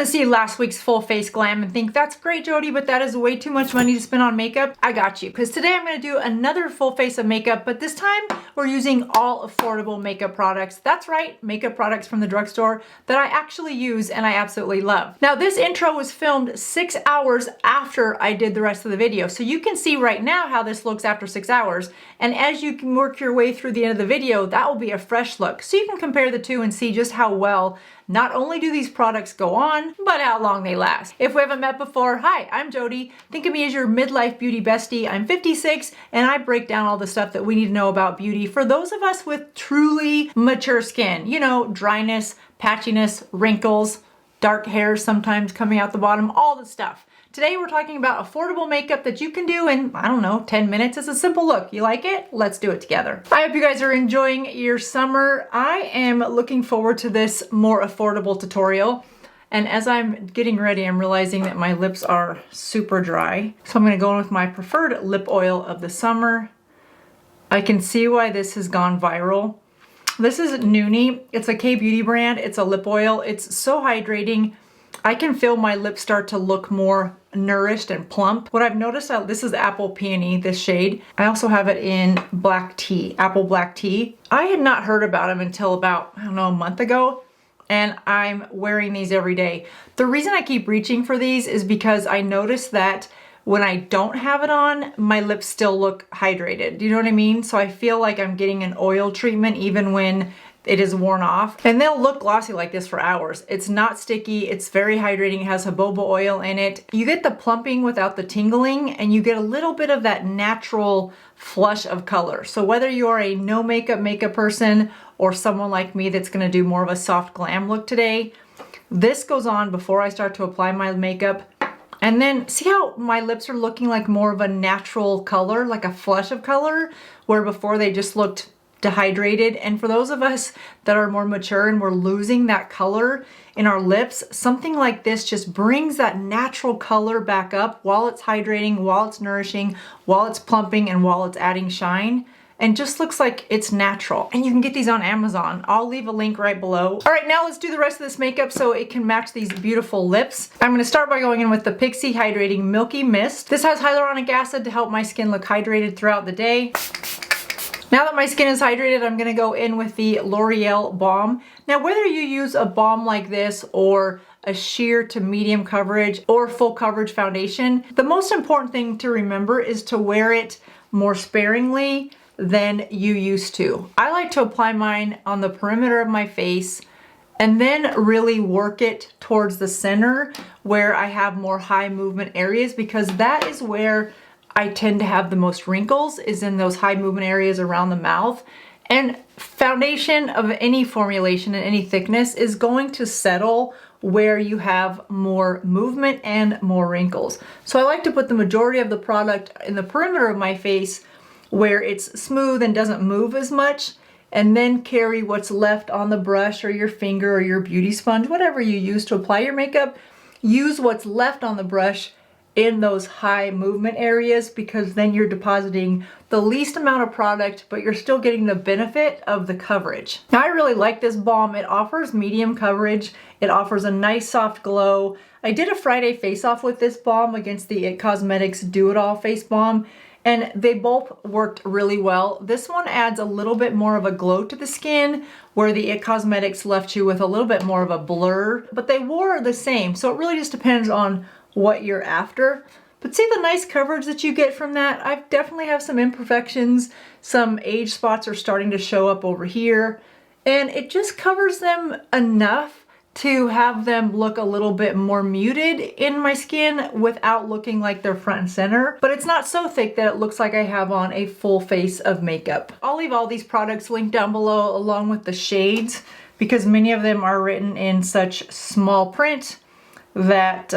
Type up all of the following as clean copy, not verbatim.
gonna see last week's full face glam and think, that's great, Jody, but that is way too much money to spend on makeup? I got you, because today I'm gonna do another full face of makeup, but this time we're using all affordable makeup products. That's right, makeup products from the drugstore that I actually use and I absolutely love. Now, this intro was filmed 6 hours after I did the rest of the video, so you can see right now how this looks after 6 hours, and as you can work your way through the end of the video, that will be a fresh look, so you can compare the two and see just how well not only do these products go on, but how long they last. If we haven't met before, hi, I'm Jody. Think of me as your midlife beauty bestie. I'm 56 and I break down all the stuff that we need to know about beauty for those of us with truly mature skin. You know, dryness, patchiness, wrinkles, dark hairs sometimes coming out the bottom, all the stuff. Today we're talking about affordable makeup that you can do in, I don't know, 10 minutes. It's a simple look. You like it? Let's do it together. I hope you guys are enjoying your summer. I am looking forward to this more affordable tutorial. And as I'm getting ready, I'm realizing that my lips are super dry. So I'm gonna go in with my preferred lip oil of the summer. I can see why this has gone viral. This is Noonie. It's a K-Beauty brand. It's a lip oil. It's so hydrating. I can feel my lips start to look more nourished and plump. What I've noticed, this is Apple Peony, this shade. I also have it in black tea, apple black tea. I had not heard about them until about, I don't know, a month ago, and I'm wearing these every day. The reason I keep reaching for these is because I noticed that when I don't have it on, my lips still look hydrated. Do you know what I mean? So I feel like I'm getting an oil treatment even when it is worn off, and they'll look glossy like this for hours. It's not sticky, it's very hydrating, it has jojoba oil in it. You get the plumping without the tingling, and you get a little bit of that natural flush of color. So whether you are a no makeup person or someone like me that's gonna do more of a soft glam look today, this goes on before I start to apply my makeup. And then see how my lips are looking like more of a natural color, like a flush of color, where before they just looked dehydrated. And for those of us that are more mature and we're losing that color in our lips, something like this just brings that natural color back up while it's hydrating, while it's nourishing, while it's plumping, and while it's adding shine, and just looks like it's natural. And you can get these on Amazon. I'll leave a link right below. All right, now let's do the rest of this makeup so it can match these beautiful lips. I'm gonna start by going in with the Pixi Hydrating Milky Mist. This has hyaluronic acid to help my skin look hydrated throughout the day. Now that my skin is hydrated, I'm gonna go in with the L'Oreal Balm. Now, whether you use a balm like this or a sheer to medium coverage or full coverage foundation, the most important thing to remember is to wear it more sparingly than you used to. I like to apply mine on the perimeter of my face and then really work it towards the center where I have more high movement areas, because that is where I tend to have the most wrinkles, is in those high movement areas around the mouth. And foundation of any formulation and any thickness is going to settle where you have more movement and more wrinkles. So I like to put the majority of the product in the perimeter of my face where it's smooth and doesn't move as much, and then carry what's left on the brush or your finger or your beauty sponge, whatever you use to apply your makeup. Use what's left on the brush in those high movement areas, because then you're depositing the least amount of product, but you're still getting the benefit of the coverage. Now, I really like this balm. It offers medium coverage. It offers a nice soft glow. I did a Friday face-off with this balm against the IT Cosmetics Do It All Face Balm, and they both worked really well. This one adds a little bit more of a glow to the skin, where the IT Cosmetics left you with a little bit more of a blur, but they wore the same. So it really just depends on what you're after. But see the nice coverage that you get from that? I definitely have some imperfections. Some age spots are starting to show up over here, and it just covers them enough to have them look a little bit more muted in my skin without looking like they're front and center. But it's not so thick that it looks like I have on a full face of makeup. I'll leave all these products linked down below along with the shades, because many of them are written in such small print that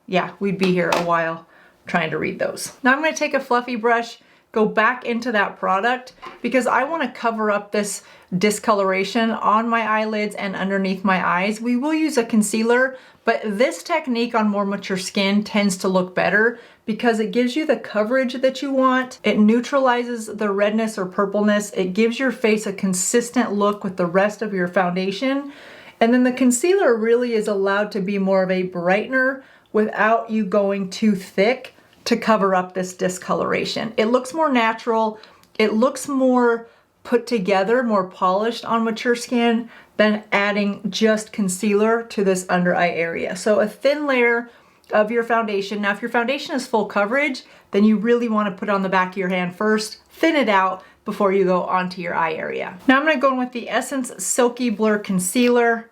yeah, we'd be here a while trying to read those. Now I'm going to take a fluffy brush, go back into that product, because I want to cover up this discoloration on my eyelids and underneath my eyes. We will use a concealer, but this technique on more mature skin tends to look better because it gives you the coverage that you want. It neutralizes the redness or purpleness. It gives your face a consistent look with the rest of your foundation. And then the concealer really is allowed to be more of a brightener without you going too thick to cover up this discoloration. It looks more natural. It looks more put together, more polished on mature skin than adding just concealer to this under eye area. So a thin layer of your foundation. Now, if your foundation is full coverage, then you really want to put it on the back of your hand first, thin it out before you go onto your eye area. Now I'm going to go in with the Essence Silky Blur Concealer.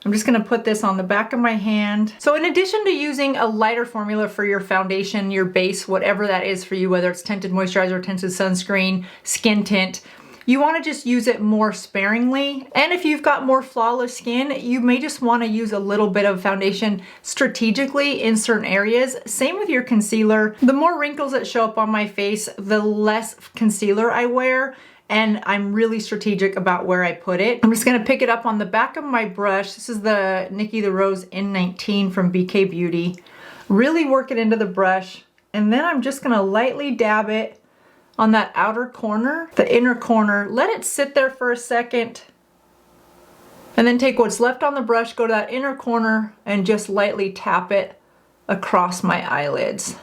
I'm just going to put this on the back of my hand. So in addition to using a lighter formula for your foundation, your base, whatever that is for you, whether it's tinted moisturizer, tinted sunscreen, skin tint, you want to just use it more sparingly. And if you've got more flawless skin, you may just want to use a little bit of foundation strategically in certain areas. Same with your concealer. The more wrinkles that show up on my face, the less concealer I wear. And I'm really strategic about where I put it. I'm just gonna pick it up on the back of my brush. This is the Nikki the Rose N19 from BK Beauty. Really work it into the brush. And then I'm just gonna lightly dab it on that outer corner, the inner corner. Let it sit there for a second. And then take what's left on the brush, go to that inner corner, and just lightly tap it across my eyelids.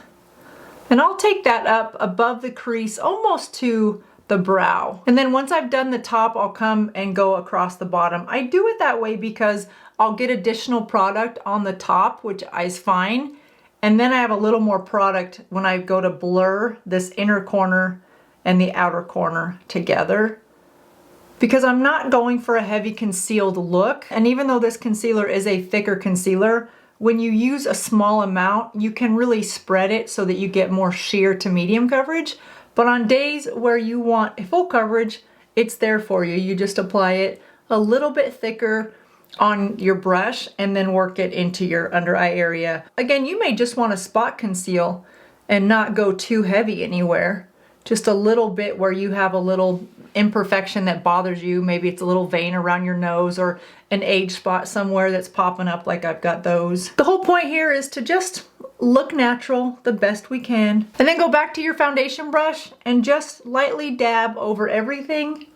And I'll take that up above the crease, almost to the brow. And then once I've done the top, I'll come and go across the bottom. I do it that way because I'll get additional product on the top, which is fine. And then I have a little more product when I go to blur this inner corner and the outer corner together. Because I'm not going for a heavy concealed look. And even though this concealer is a thicker concealer, when you use a small amount, you can really spread it so that you get more sheer to medium coverage. But on days where you want a full coverage, it's there for you. You just apply it a little bit thicker on your brush and then work it into your under eye area. Again, you may just want to spot conceal and not go too heavy anywhere. Just a little bit where you have a little imperfection that bothers you. Maybe it's a little vein around your nose or an age spot somewhere that's popping up, like I've got those. The whole point here is to just look natural the best we can. And then go back to your foundation brush and just lightly dab over everything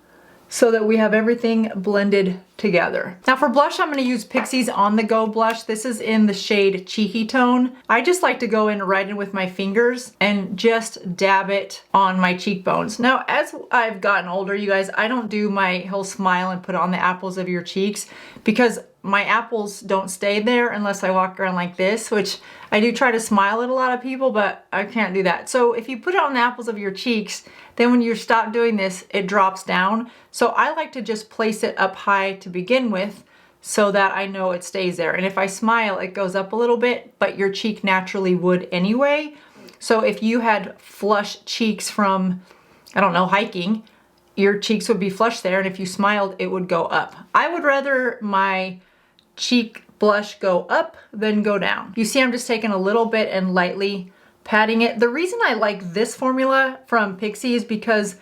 so that we have everything blended together. Now for blush, I'm going to use Pixi's On The Go blush. This is in the shade Cheeky Tone. I just like to go in right in with my fingers and just dab it on my cheekbones. Now, as I've gotten older, you guys, I don't do my whole smile and put it on the apples of your cheeks because my apples don't stay there unless I walk around like this, which I do try to smile at a lot of people, but I can't do that. So if you put it on the apples of your cheeks, then when you stop doing this, it drops down. So I like to just place it up high to begin with so that I know it stays there. And if I smile, it goes up a little bit, but your cheek naturally would anyway. So if you had flush cheeks from, I don't know, hiking, your cheeks would be flush there. And if you smiled, it would go up. I would rather my cheek blush go up than go down. You see, I'm just taking a little bit and lightly patting it. The reason I like this formula from Pixi is because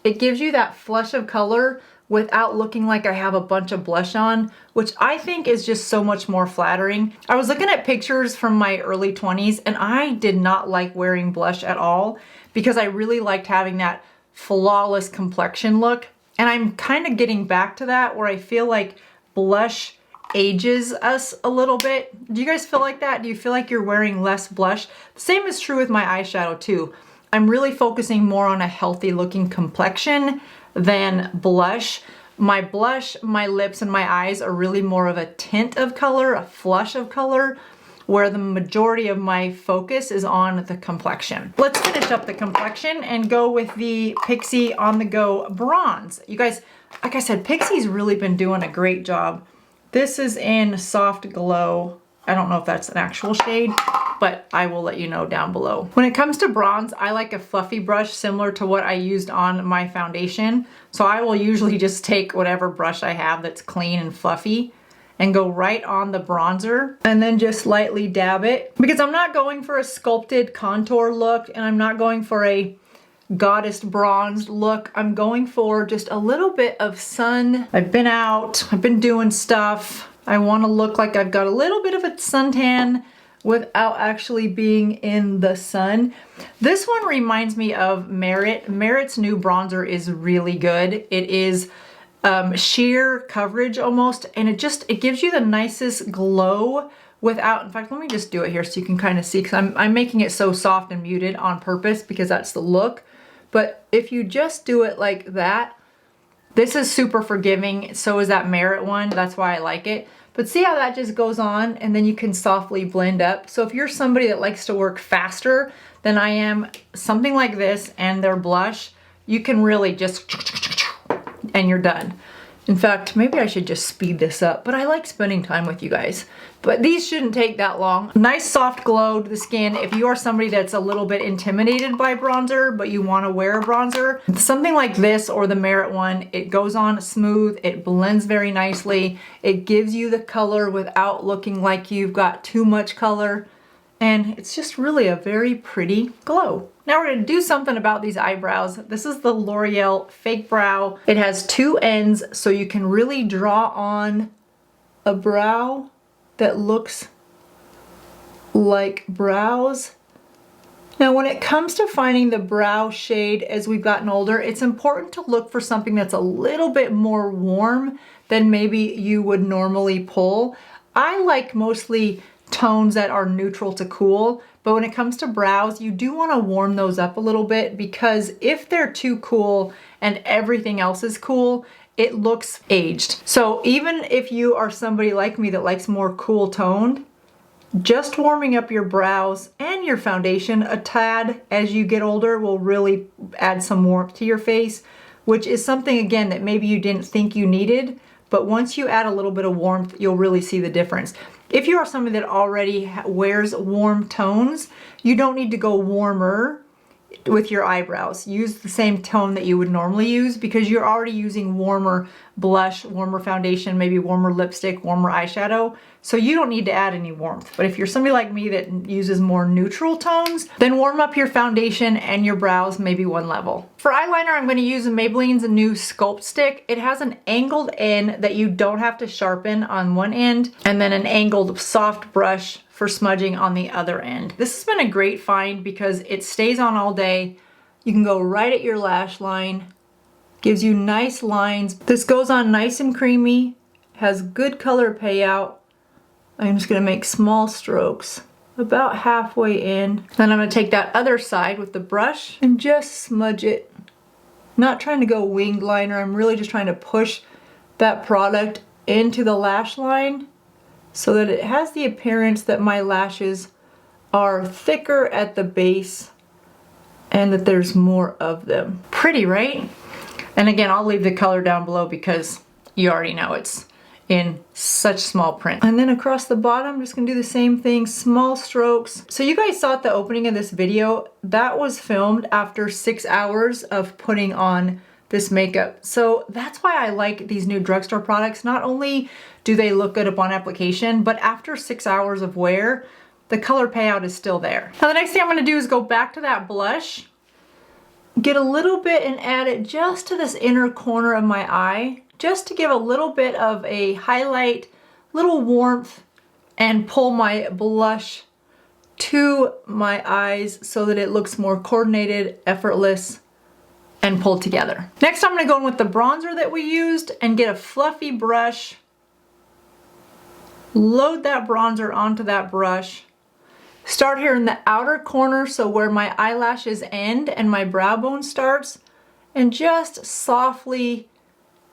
it gives you that flush of color without looking like I have a bunch of blush on, which I think is just so much more flattering. I was looking at pictures from my early 20s and I did not like wearing blush at all because I really liked having that flawless complexion look. And I'm kind of getting back to that where I feel like blush ages us a little bit. Do you guys feel like that? Do you feel like you're wearing less blush? The same is true with my eyeshadow too. I'm really focusing more on a healthy looking complexion than blush. My blush, my lips, and my eyes are really more of a tint of color, a flush of color, where the majority of my focus is on the complexion. Let's finish up the complexion and go with the Pixi On The Go bronze. You guys, like I said, Pixi's really been doing a great job. This is in Soft Glow. I don't know if that's an actual shade, but I will let you know down below. When it comes to bronze, I like a fluffy brush similar to what I used on my foundation. So I will usually just take whatever brush I have that's clean and fluffy and go right on the bronzer and then just lightly dab it. Because I'm not going for a sculpted contour look and I'm not going for a goddess bronzed look. I'm going for just a little bit of sun. I've been out, I've been doing stuff. I want to look like I've got a little bit of a suntan without actually being in the sun. This one reminds me of Merit. Merit's new bronzer is really good. It is sheer coverage almost, and it gives you the nicest glow without, in fact, let me just do it here so you can kind of see, because I'm making it so soft and muted on purpose because that's the look. But if you just do it like that, this is super forgiving. So is that Merit one. That's why I like it. But see how that just goes on, and then you can softly blend up. So if you're somebody that likes to work faster than I am, something like this and their blush, you can really just, and you're done. In fact, maybe I should just speed this up, but I like spending time with you guys. But these shouldn't take that long. Nice soft glow to the skin. If you are somebody that's a little bit intimidated by bronzer, but you want to wear a bronzer, something like this or the Merit one, it goes on smooth, it blends very nicely, it gives you the color without looking like you've got too much color, and it's just really a very pretty glow. Now we're gonna do something about these eyebrows. This is the L'Oreal Fake Brow. It has two ends, so you can really draw on a brow that looks like brows. Now when it comes to finding the brow shade as we've gotten older, it's important to look for something that's a little bit more warm than maybe you would normally pull. I like mostly tones that are neutral to cool, but when it comes to brows, you do want to warm those up a little bit, because if they're too cool and everything else is cool, it looks aged. So even if you are somebody like me that likes more cool toned, just warming up your brows and your foundation a tad as you get older will really add some warmth to your face, which is something, again, that maybe you didn't think you needed, but once you add a little bit of warmth, you'll really see the difference. If you are somebody that already wears warm tones, you don't need to go warmer with your eyebrows. Use the same tone that you would normally use, because you're already using warmer blush, warmer foundation, maybe warmer lipstick, warmer eyeshadow. So you don't need to add any warmth. But if you're somebody like me that uses more neutral tones, then warm up your foundation and your brows maybe one level. For eyeliner, I'm going to use Maybelline's new Sculpt Stick. It has an angled end that you don't have to sharpen on one end, and then an angled soft brush for smudging on the other end. This has been a great find because it stays on all day. You can go right at your lash line, gives you nice lines. This goes on nice and creamy, has good color payout. I'm just gonna make small strokes about halfway in. Then I'm gonna take that other side with the brush and just smudge it. Not trying to go winged liner, I'm really just trying to push that product into the lash line so that it has the appearance that my lashes are thicker at the base and that there's more of them. Pretty, right? And again, I'll leave the color down below because you already know it's in such small print. And then across the bottom, I'm just gonna do the same thing, small strokes. So you guys saw at the opening of this video, that was filmed after 6 hours of putting on this makeup. So that's why I like these new drugstore products. Not only do they look good upon application, but after 6 hours of wear, the color payout is still there. Now the next thing I'm gonna do is go back to that blush, get a little bit and add it just to this inner corner of my eye, just to give a little bit of a highlight, little warmth, and pull my blush to my eyes so that it looks more coordinated, effortless, and pulled together. Next, I'm gonna go in with the bronzer that we used and get a fluffy brush, load that bronzer onto that brush, start here in the outer corner, so where my eyelashes end and my brow bone starts, and just softly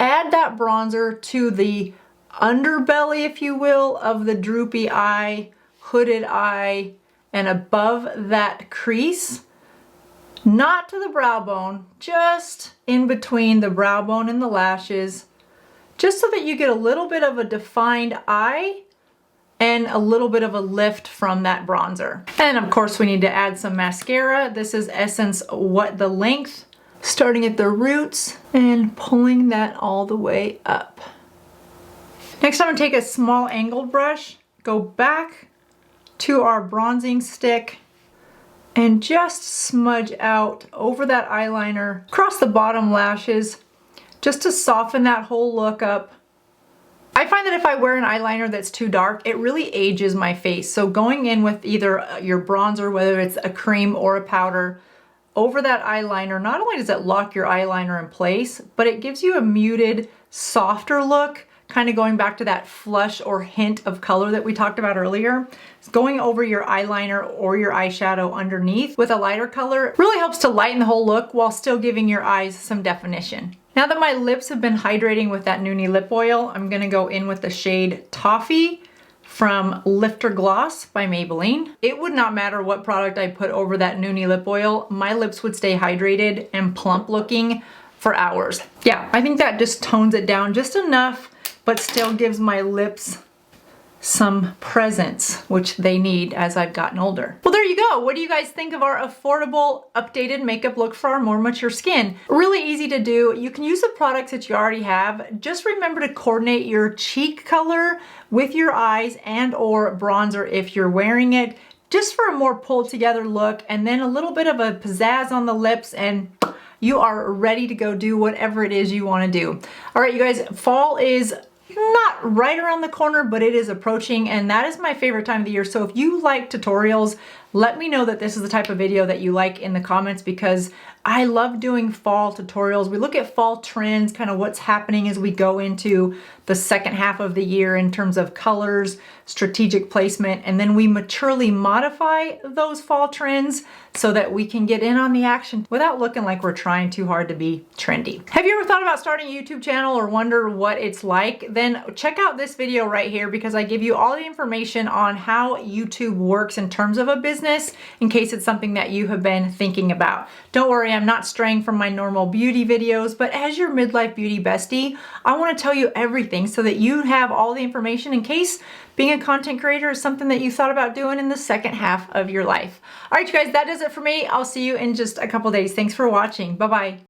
add that bronzer to the underbelly, if you will, of the droopy eye, hooded eye, and above that crease. Not to the brow bone, just in between the brow bone and the lashes, just so that you get a little bit of a defined eye and a little bit of a lift from that bronzer. And of course we need to add some mascara. This is Essence What the Length, starting at the roots and pulling that all the way up. Next I'm gonna take a small angled brush, go back to our bronzing stick, and just smudge out over that eyeliner, across the bottom lashes, just to soften that whole look up. I find that if I wear an eyeliner that's too dark, it really ages my face. So going in with either your bronzer, whether it's a cream or a powder, over that eyeliner, not only does it lock your eyeliner in place, but it gives you a muted, softer look, kind of going back to that flush or hint of color that we talked about earlier. Going over your eyeliner or your eyeshadow underneath with a lighter color really helps to lighten the whole look while still giving your eyes some definition. Now that my lips have been hydrating with that Noonie lip oil, I'm gonna go in with the shade Toffee from Lifter Gloss by Maybelline. It would not matter what product I put over that Noonie lip oil, my lips would stay hydrated and plump looking for hours. Yeah, I think that just tones it down just enough, but still gives my lips some presence, which they need as I've gotten older. Well, there you go. What do you guys think of our affordable, updated makeup look for our more mature skin? Really easy to do. You can use the products that you already have. Just remember to coordinate your cheek color with your eyes and or bronzer if you're wearing it, just for a more pulled together look, and then a little bit of a pizzazz on the lips, and you are ready to go do whatever it is you want to do. All right, you guys, fall is not right around the corner, but it is approaching, and that is my favorite time of the year. So if you like tutorials, let me know that this is the type of video that you like in the comments, because I love doing fall tutorials. We look at fall trends, kind of what's happening as we go into the second half of the year in terms of colors, strategic placement, and then we maturely modify those fall trends so that we can get in on the action without looking like we're trying too hard to be trendy. Have you ever thought about starting a YouTube channel or wonder what it's like? Then check out this video right here, because I give you all the information on how YouTube works in terms of a business, in case it's something that you have been thinking about. Don't worry, I'm not straying from my normal beauty videos, but as your midlife beauty bestie, I want to tell you everything so that you have all the information in case being a content creator is something that you thought about doing in the second half of your life. All right, you guys, that does it for me. I'll see you in just a couple days. Thanks for watching. Bye-bye.